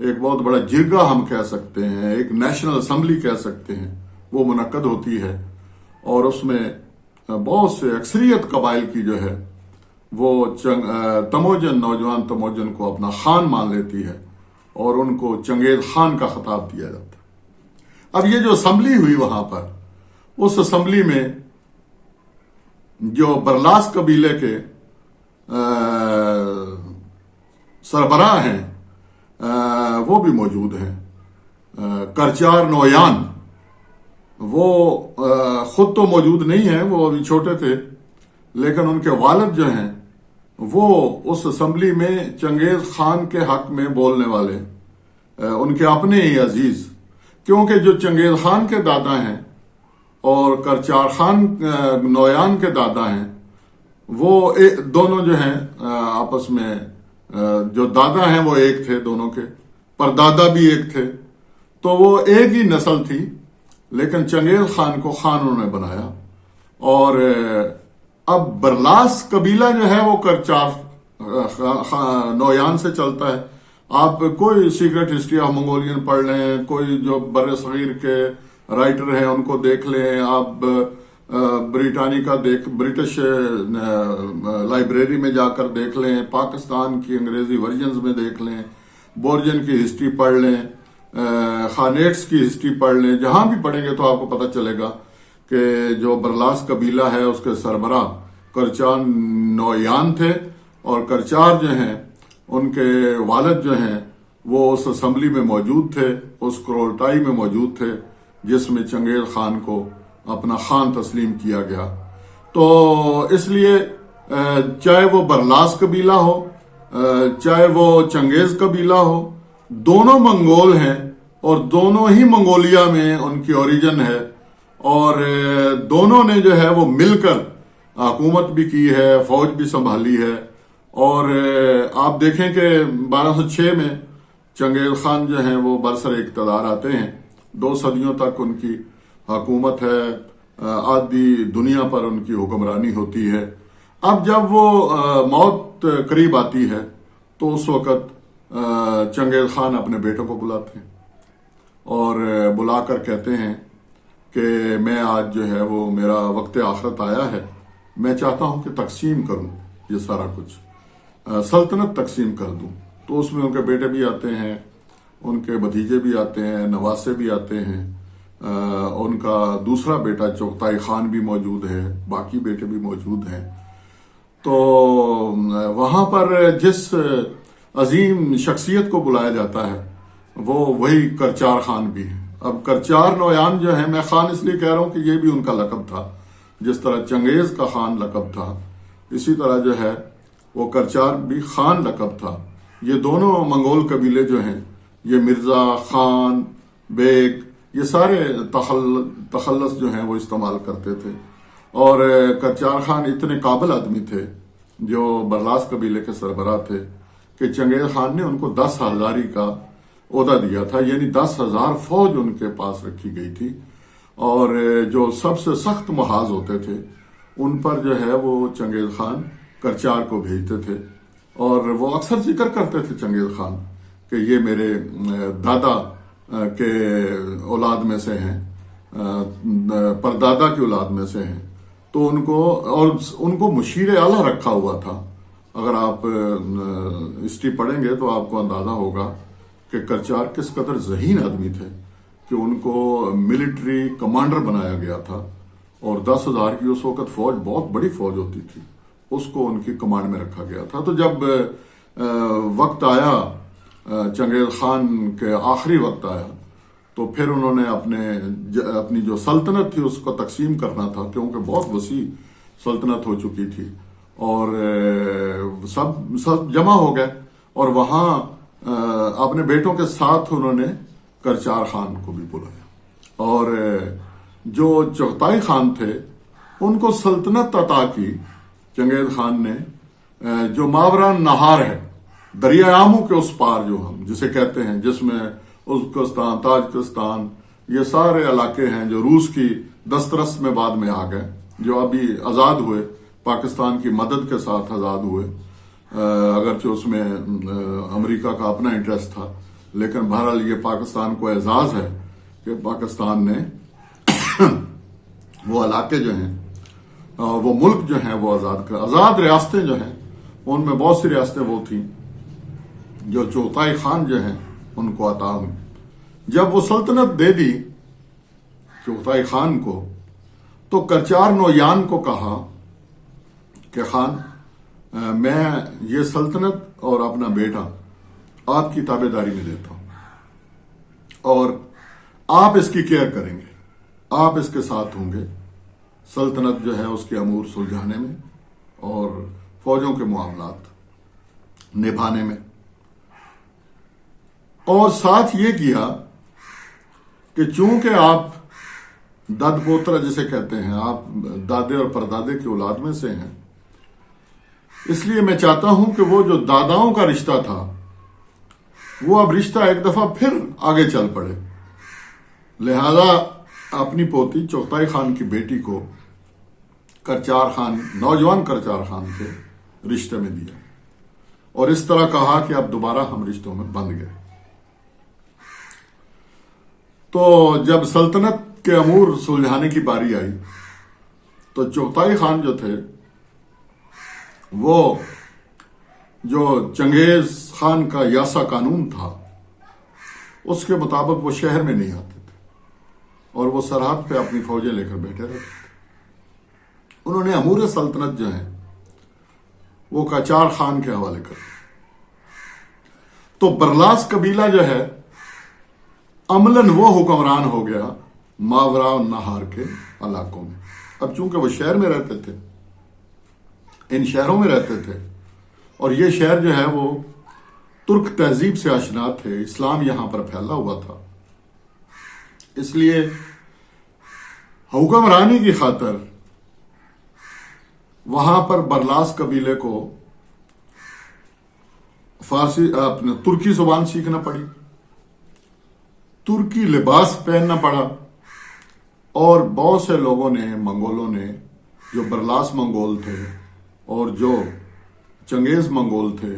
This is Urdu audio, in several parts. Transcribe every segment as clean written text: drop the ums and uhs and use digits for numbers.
ایک بہت بڑا جرگہ ہم کہہ سکتے ہیں، ایک نیشنل اسمبلی کہہ سکتے ہیں، وہ منعقد ہوتی ہے، اور اس میں بہت سے اکثریت قبائل کی جو ہے وہ تموجن، نوجوان تموجن کو اپنا خان مان لیتی ہے اور ان کو چنگیز خان کا خطاب دیا جاتا ہے۔ اب یہ جو اسمبلی ہوئی وہاں پر، اس اسمبلی میں جو برلاس قبیلے کے سربراہ ہیں وہ بھی موجود ہیں۔ کرچار نویان وہ خود تو موجود نہیں ہیں، وہ ابھی چھوٹے تھے، لیکن ان کے والد جو ہیں وہ اس اسمبلی میں چنگیز خان کے حق میں بولنے والے، ان کے اپنے ہی عزیز، کیونکہ جو چنگیز خان کے دادا ہیں اور کرچار خان نویان کے دادا ہیں، وہ دونوں جو ہیں آپس میں، جو دادا ہیں وہ ایک تھے دونوں کے، پردادا بھی ایک تھے، تو وہ ایک ہی نسل تھی، لیکن چنگیز خان کو خان انہوں نے بنایا۔ اور اب برلاس قبیلہ جو ہے وہ کرچار نویان سے چلتا ہے۔ آپ کوئی سیکرٹ ہسٹری آف منگولین پڑھ لیں، کوئی جو بر صغیر کے رائٹر ہیں ان کو دیکھ لیں، آپ برٹش لائبریری میں جا کر دیکھ لیں، پاکستان کی انگریزی ورژنز میں دیکھ لیں، بورجن کی ہسٹری پڑھ لیں، خانیٹس کی ہسٹری پڑھ لیں، جہاں بھی پڑھیں گے تو آپ کو پتہ چلے گا کہ جو برلاس قبیلہ ہے اس کے سربراہ کرچار نویان تھے، اور کرچار جو ہیں ان کے والد جو ہیں وہ اس اسمبلی میں موجود تھے، اس کرولٹائی میں موجود تھے جس میں چنگیز خان کو اپنا خان تسلیم کیا گیا۔ تو اس لیے چاہے وہ برلاس قبیلہ ہو، چاہے وہ چنگیز قبیلہ ہو، دونوں منگول ہیں اور دونوں ہی منگولیا میں ان کی اوریجن ہے، اور دونوں نے جو ہے وہ مل کر حکومت بھی کی ہے، فوج بھی سنبھالی ہے۔ اور آپ دیکھیں کہ 1206 میں چنگیز خان جو ہیں وہ برسر اقتدار آتے ہیں، 2 صدیوں تک ان کی حکومت ہے، آدھی دنیا پر ان کی حکمرانی ہوتی ہے۔ اب جب وہ موت قریب آتی ہے تو اس وقت چنگیز خان اپنے بیٹوں کو بلاتے ہیں اور بلا کر کہتے ہیں کہ میں آج جو ہے وہ میرا وقت آخرت آیا ہے، میں چاہتا ہوں کہ تقسیم کروں یہ سارا کچھ، سلطنت تقسیم کر دوں۔ تو اس میں ان کے بیٹے بھی آتے ہیں، ان کے بھتیجے بھی آتے ہیں، نواسے بھی آتے ہیں، ان کا دوسرا بیٹا چغتائی خان بھی موجود ہے، باقی بیٹے بھی موجود ہیں۔ تو وہاں پر جس عظیم شخصیت کو بلایا جاتا ہے وہ وہی کرچار خان بھی ہے۔ اب کرچار نویان جو ہے، میں خان اس لیے کہہ رہا ہوں کہ یہ بھی ان کا لقب تھا، جس طرح چنگیز کا خان لقب تھا، اسی طرح جو ہے وہ کرچار بھی خان لقب تھا۔ یہ دونوں منگول قبیلے جو ہیں، یہ مرزا، خان، بیگ، یہ سارے تخلص جو ہیں وہ استعمال کرتے تھے۔ اور کرچار خان اتنے قابل آدمی تھے جو برلاس قبیلے کے سربراہ تھے کہ چنگیز خان نے ان کو 10,000 کا عہدہ دیا تھا، یعنی 10,000 فوج ان کے پاس رکھی گئی تھی، اور جو سب سے سخت محاذ ہوتے تھے ان پر جو ہے وہ چنگیز خان کرچار کو بھیجتے تھے، اور وہ اکثر ذکر کرتے تھے چنگیز خان کہ یہ میرے دادا کے اولاد میں سے ہیں، پردادا کی اولاد میں سے ہیں۔ تو ان کو مشیر اعلیٰ رکھا ہوا تھا۔ اگر آپ ہسٹری پڑھیں گے تو آپ کو اندازہ ہوگا کہ کرچار کس قدر ذہین آدمی تھے کہ ان کو ملٹری کمانڈر بنایا گیا تھا، اور 10,000 کی اس وقت فوج بہت بڑی فوج ہوتی تھی، اس کو ان کی کمانڈ میں رکھا گیا تھا۔ تو جب وقت آیا، چنگیز خان کے آخری وقت آیا، تو پھر انہوں نے اپنی جو سلطنت تھی اس کو تقسیم کرنا تھا، کیونکہ بہت وسیع سلطنت ہو چکی تھی، اور سب جمع ہو گئے، اور وہاں اپنے بیٹوں کے ساتھ انہوں نے کرچار خان کو بھی بلایا، اور جو چغتائی خان تھے ان کو سلطنت عطا کی چنگیز خان نے، جو ماورا نہار ہے، دریا آمو کے اس پار جو ہم جسے کہتے ہیں، جس میں ازبکستان، تاجکستان، یہ سارے علاقے ہیں جو روس کی دسترس میں بعد میں آ گئے، جو ابھی آزاد ہوئے، پاکستان کی مدد کے ساتھ آزاد ہوئے، اگرچہ اس میں امریکہ کا اپنا انٹرسٹ تھا، لیکن بہرحال یہ پاکستان کو اعزاز ہے کہ پاکستان نے وہ علاقے جو ہیں، وہ ملک جو ہیں وہ آزاد ریاستیں جو ہیں، ان میں بہت سی ریاستیں وہ تھیں جو چغتائی خان جو ہیں ان کو عطا ہوئی۔ جب وہ سلطنت دے دی چغتائی خان کو، تو کرچار نویان کو کہا کہ خان، میں یہ سلطنت اور اپنا بیٹا آپ کی تابع داری میں دیتا ہوں، اور آپ اس کی کیئر کریں گے، آپ اس کے ساتھ ہوں گے سلطنت جو ہے اس کے امور سلجھانے میں اور فوجوں کے معاملات نبھانے میں۔ اور ساتھ یہ کیا کہ چونکہ آپ دد پوترا جسے کہتے ہیں، آپ دادے اور پردادے کی اولاد میں سے ہیں، اس لیے میں چاہتا ہوں کہ وہ جو داداؤں کا رشتہ تھا وہ اب رشتہ ایک دفعہ پھر آگے چل پڑے، لہذا اپنی پوتی چغتائی خان کی بیٹی کو کرچار خان، نوجوان کرچار خان کے رشتے میں دیا، اور اس طرح کہا کہ اب دوبارہ ہم رشتوں میں بندھ گئے۔ تو جب سلطنت کے امور سلجھانے کی باری آئی تو چغتائی خان جو تھے وہ جو چنگیز خان کا یاسا قانون تھا اس کے مطابق وہ شہر میں نہیں آتے تھے، اور وہ سرحد پہ اپنی فوجیں لے کر بیٹھے رہتے تھے۔ انہوں نے امور سلطنت جو ہیں وہ کرچار خان کے حوالے کر دی۔ تو برلاس قبیلہ جو ہے عملاً وہ حکمران ہو گیا ماورا نہار کے علاقوں میں۔ اب چونکہ وہ شہر میں رہتے تھے، ان شہروں میں رہتے تھے، اور یہ شہر جو ہے وہ ترک تہذیب سے آشنا تھے، اسلام یہاں پر پھیلا ہوا تھا، اس لیے حکمرانی کی خاطر وہاں پر برلاس قبیلے کو ترکی زبان سیکھنا پڑی، ترکی لباس پہننا پڑا، اور بہت سے لوگوں نے، منگولوں نے، جو برلاس منگول تھے اور جو چنگیز منگول تھے،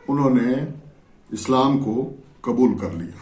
انہوں نے اسلام کو قبول کر لیا۔